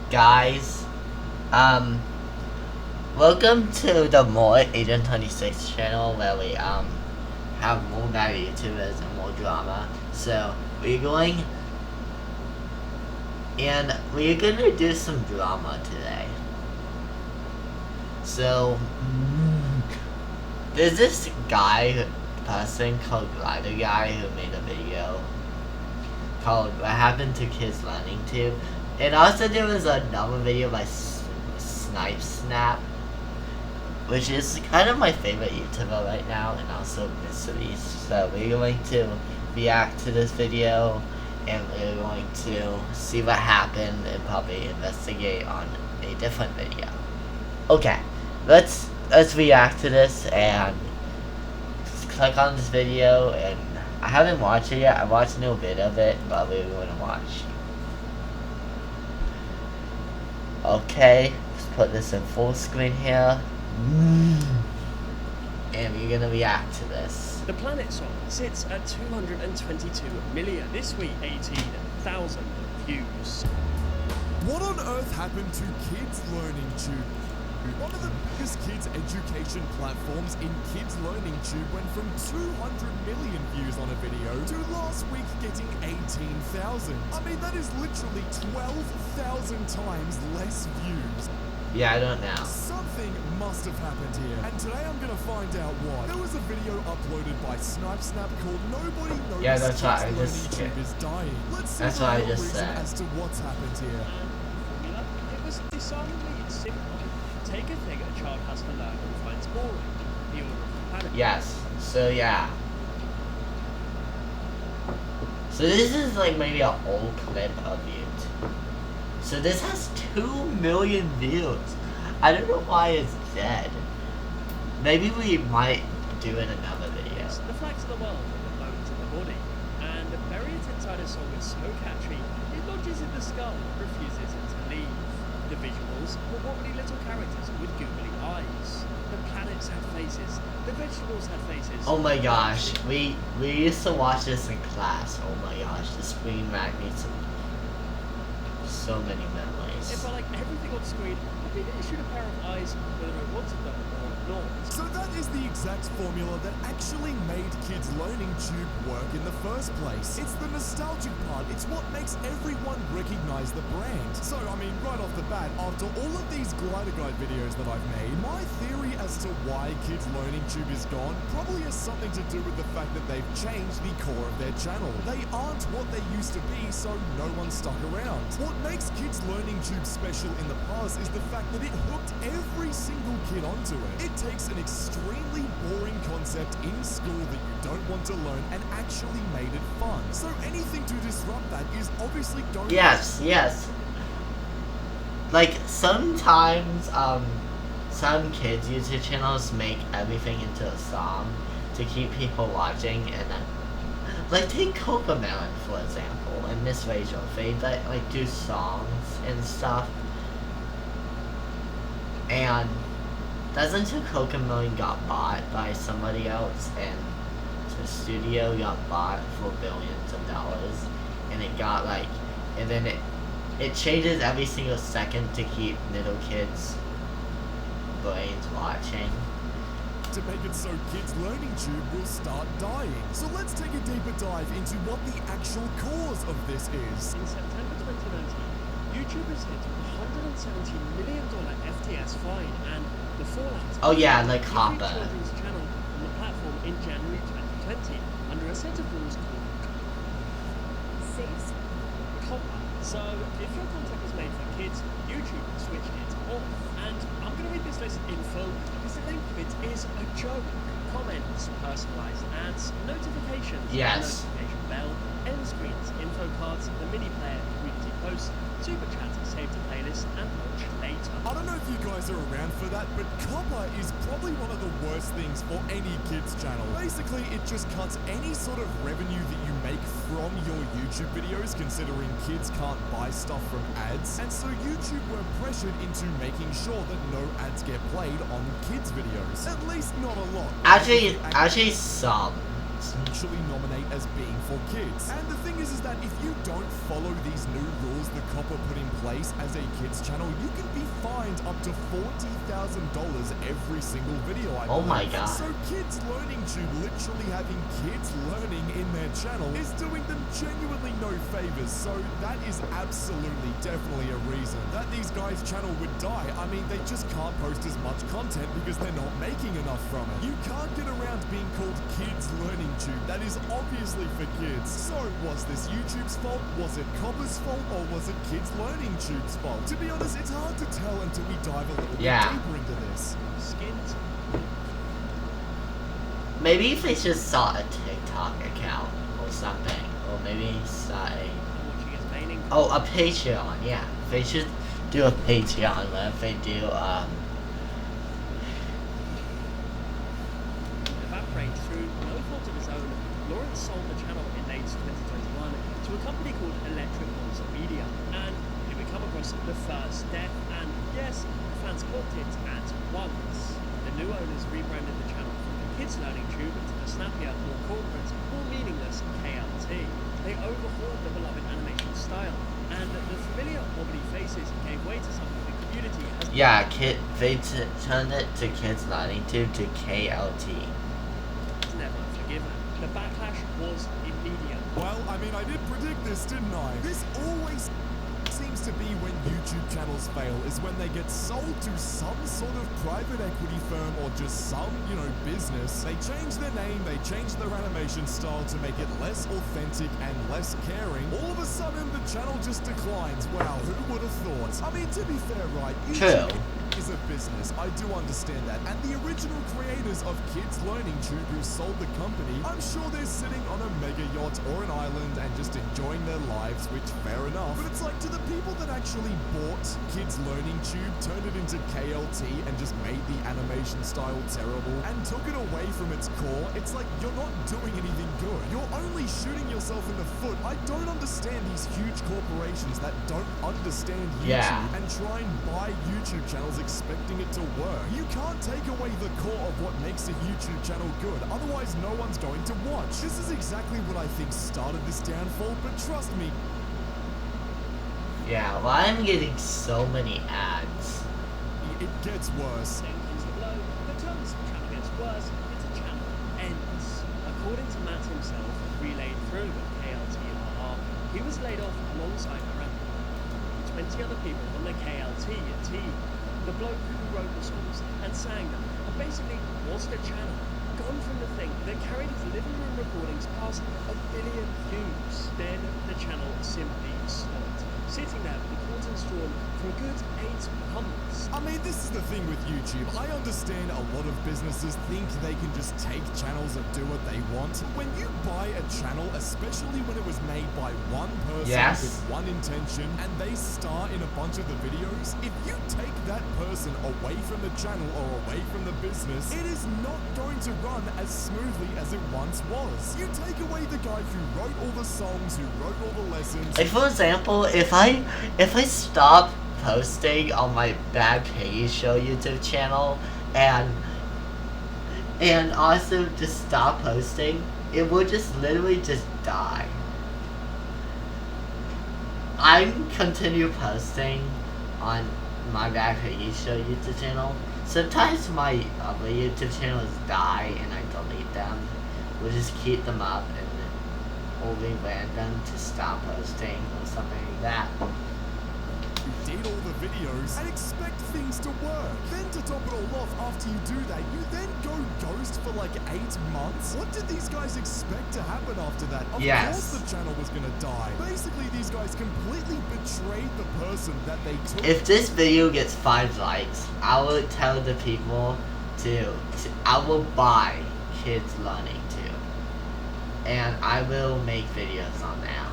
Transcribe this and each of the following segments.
Guys, welcome to the more Agent 26 channel where we have more bad YouTubers and more drama. So we're gonna do some drama today. So there's this person called Glider Guy who made a video called "What Happened to Kids Learning Tube," and also there was another video by Snap, which is kind of my favorite YouTuber right now, and also Mysteries. So we're going to react to this video, and we're going to see what happened and probably investigate on a different video. Okay, let's react to this and just click on this video. And I haven't watched it yet. I watched a little bit of it, but we're going to watch. Okay, let's put this in full screen here. And we're gonna react to this. The Planet song sits at 222 million. This week, 18,000 views. What on earth happened to Kids Learning Tube? One of the biggest kids education platforms in Kids Learning Tube went from 200 million views on a video to last week getting 18,000. I mean, that is literally 12,000 times less views. Yeah, I don't know. Something must have happened here, and today I'm gonna find out why. There was a video uploaded by Snap called "Nobody Knows Yeah, that's what I Kids just Learning Tube is Dying." Let's see that's the what I real just reason said. as to what's happened here. It was disarmingly simple. Take a thing a child has to learn and finds boring. The order of the planet. Yes. So yeah. So this is like maybe a whole clip of it. So this has 2 million views. I don't know why it's dead. Maybe we might do it in another video. The flags of the world and the bones in the body. And bury it inside a song that's so catchy, it lodges in the skull and refuses it to leave. The visuals were wobbly little characters with googly eyes. The planets had faces. The vegetables had faces. Oh my gosh, we used to watch this in class. Oh my gosh, the screen rack needs so many memories. It felt like everything on screen had been issued a pair of eyes, whether I wanted them or not. So that is the exact formula that actually made Kids Learning Tube work in the first place. It's the nostalgic part. It's what makes everyone recognize the brand. So, I mean, right off the bat, after all of these Glider Guide videos that I've made, my theory as to why Kids Learning Tube is gone probably has something to do with the fact that they've changed the core of their channel. They aren't what they used to be, so no one stuck around. What makes Kids Learning Tube special in the past is the fact that it hooked every single kid onto it. It takes an extremely boring concept in school that you don't want to learn and actually made it fun. So anything to disrupt that is obviously going Yes. Like sometimes some kids YouTube channels make everything into a song to keep people watching, and then like take Cocomelon for example, and Miss Rachel, they like do songs and stuff. And doesn't Cocomelon got bought by somebody else, and the studio got bought for billions of dollars, and it got like, and then it changes every single second to keep little kids' brains watching. to make it so Kids Learning Tube will start dying. So let's take a deeper dive into what the actual cause of this is. In September 2019, YouTubers hit $170 million FTS fine, and the fallout. Oh yeah, like Every Hopper. children's channel on the platform in January 2020 under a set of rules called Copper. So if your content was made for kids, YouTube switched it off. And I'm going to read this list in full because the length of it is a joke. Comments, personalized ads, notifications, Yes. notification bell, end screens, info cards, the mini player, community posts, super chat, save to playlist, and watch later. I don't know if you guys are around for that, but Copper is probably one of the worst things for any kids channel. Basically, it just cuts any sort of revenue that you make from your YouTube videos, considering kids can't buy stuff from ads. And so YouTube were pressured into making sure that no ads get played on kids videos. At least not a lot. Actually some. Actually nominate as being for kids. And the thing is that if you don't follow these new rules that Copper put in place as a kids channel, you can be fined up to $40,000 every single video. Oh my god. So Kids Learning Tube literally having kids learning in their channel is doing them genuinely no favors. So that is absolutely definitely a reason that these guys' channel would die. I mean, they just can't post as much content because they're not making enough from it. You can't get around being called Kids Learning Tube. That is obviously for kids. So was this YouTube's fault? Was it Copper's fault? Or was it Kids Learning Tube's fault? To be honest, it's hard to tell until we dive a little bit deeper into this. Skins. Maybe if they just saw a TikTok account or something, or maybe saw a a Patreon. Yeah, they should do a Patreon. What if they do Evaporate through no fault of his own. Lawrence sold the channel in late 2021 to a company called Electric Monster Media, and it would come across the first death, and yes, fans caught it at once. The new owners rebranded the channel from the Kids Learning Tube to the snappier, more corporate, more meaningless KLT. They overhauled the beloved animation style, and the familiar wobbly faces gave way to something the community has... Yeah, they turned it to Kids Learning Tube to KLT. ...never forgiven. The backlash was immediate. Well, I mean, I did predict this, didn't I? This always seems to be when YouTube channels fail, is when they get sold to some sort of private equity firm or just some, business. They change their name, they change their animation style to make it less authentic and less caring. All of a sudden, the channel just declines. Wow, who would have thought? I mean, to be fair, right? YouTube is a business. I do understand that. And the original creators of Kids Learning Tube who sold the company, I'm sure they're sitting on a mega yacht or an island and just enjoying their lives, which fair enough. But it's like, to the people that actually bought Kids Learning Tube, turned it into KLT and just made the animation style terrible and took it away from its core, it's like you're not doing anything good. You're only shooting yourself in the foot. I don't understand these huge corporations that don't understand YouTube and try and buy YouTube channels expecting it to work. You can't take away the core of what makes a YouTube channel good, otherwise no one's going to watch. This is exactly what I think started this downfall, but trust me. Yeah, well, I'm getting so many ads. It gets worse. Then comes the blow. The terms the channel gets worse, the channel ends. According to Matt himself, relayed through KLTRR, he was laid off alongside around 20 other people on the KLT team. The bloke who wrote the songs and sang them, and basically was the channel. Gone from the thing that carried his living room recordings past 1 billion views. Then the channel simply stopped, sitting there with the curtains drawn for a good 8 months. I mean, this is the thing with YouTube. I understand a lot of businesses think they can just take channels and do what they want. When you buy a channel, especially when it was made by one person with one intention, and they star in a bunch of the videos, if you take that person away from the channel or away from the business, it is not going to run as smoothly as it once was. You take away the guy who wrote all the songs, who wrote all the lessons. Like, for example, if I stop posting on my Bad Piggy Show YouTube channel and also just stop posting, it will just literally just die. I'm continue posting on my Bad Piggy Show YouTube channel. Sometimes my other YouTube channels die and I delete them. We'll just keep them up and only random to stop posting or something like that. You did all the videos and expect things to work. Then to top it all off, after you do that, you then go ghost for like 8 months? What did these guys expect to happen after that? Of course the channel was gonna die. Basically, these guys completely betrayed the person that they took. If this video gets 5 likes, I will tell the people I will buy Kids Learning Tube. And I will make videos on that.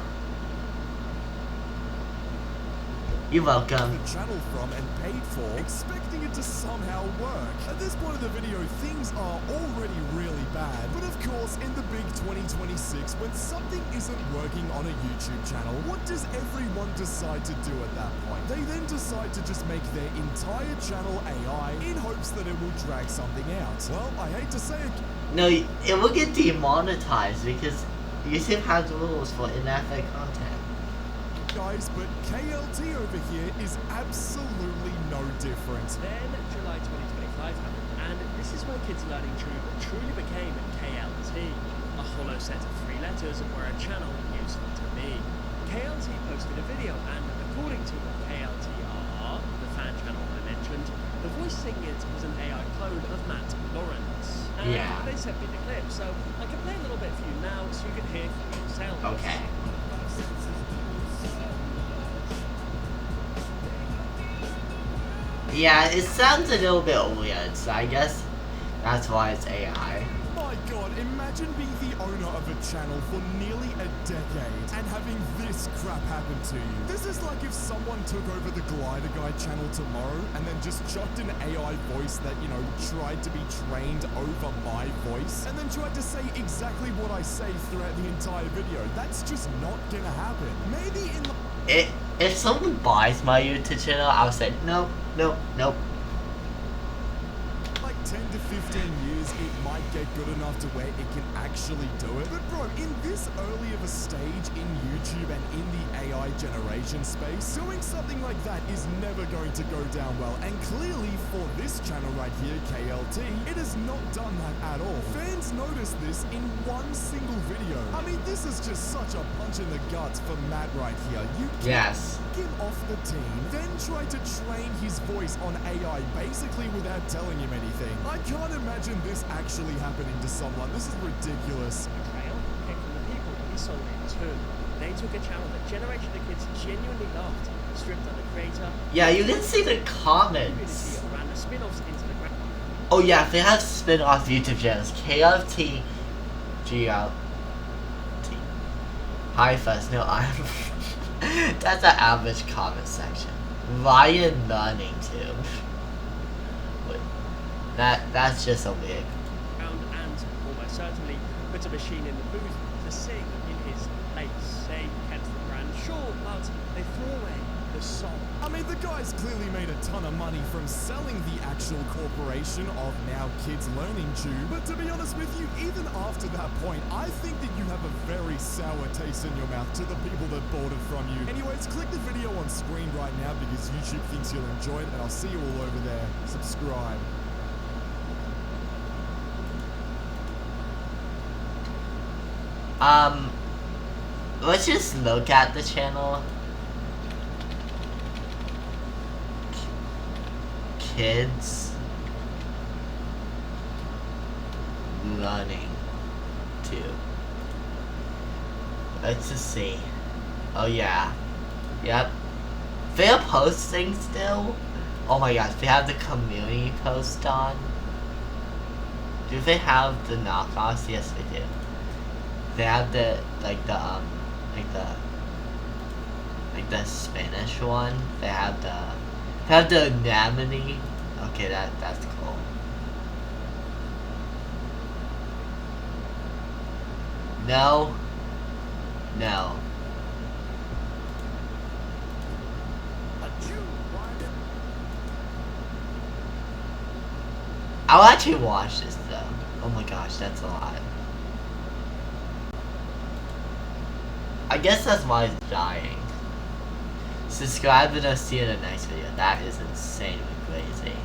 You're welcome. The channel from and paid for, expecting it to somehow work. At this point of the video, things are already really bad. But of course, in the big 2026, when something isn't working on a YouTube channel, what does everyone decide to do at that point? They then decide to just make their entire channel AI in hopes that it will drag something out. Well, I hate to say it. No, it will get demonetized because YouTube has rules for ineffective content. guys, but KLT over here is absolutely no different. Then July 2025 happened, and this is where Kids Learning Tube truly became KLT, a hollow set of 3 letters where a channel used to be. KLT posted a video, and according to KLTRR, the fan channel I mentioned, the voice singing it was an AI clone of Matt Lawrence. And Yeah. they sent me the clip, so I can play a little bit for you now so you can hear for yourselves. Okay. Yeah, it sounds a little bit weird, so I guess that's why it's AI. My god, imagine being the owner of a channel for nearly a decade and having this crap happen to you. This is like if someone took over the Glider Guy channel tomorrow and then just chucked an AI voice that, you know, tried to be trained over my voice and then tried to say exactly what I say throughout the entire video. That's just not gonna happen. Maybe in the... If someone buys my YouTube channel, I'll say no, no, nope. like 10 to 15 years, it might get good enough to where it can actually do it. But bro, in this early of a stage in YouTube and in the AI generation space, doing something like that is never going to go down well. And clearly for this channel right here, KLT, it has not done that at all. Fans noticed this in one single video. I mean, this is just such a punch in the guts for Matt right here. You Yes. him off the team, then try to train his voice on AI basically without telling him anything. I can't imagine this actually happening to someone. This is ridiculous. Betrayal came from the people he sold it to. They took a channel that Generation of Kids genuinely loved, stripped on the creator, Yeah, you can see the comments. community, ran the spin-offs into the ground. Oh yeah, they have spin-off YouTube channels. KFT, GLT. Hi first, no, I'm... That's an average comment section. Ryan Learning Tube. Wait, that's just a wig. And almost certainly put a machine in the booth to sing in his place. They kept the brand sure, but they threw away the song. I mean, the guy's clearly made a ton of money from selling the actual corporation of now Kids Learning Tube. But to be honest with you, even after that point, I think that you have a very sour taste in your mouth to the people that bought it from you. Anyways, click the video on screen right now because YouTube thinks you'll enjoy it, and I'll see you all over there. Subscribe. Let's just look at the channel. Kids Learning Tube. Let's just see. Oh yeah. Yep. They're posting still? Oh my gosh, they have the community post on. Do they have the knockoffs? Yes, they do. They have the the Spanish one. They have the anemone. Okay, that's cool. No. No. I'll actually watch this though. Oh my gosh, that's a lot. I guess that's why it's dying. Subscribe and I'll see you in the next video. That is insanely crazy.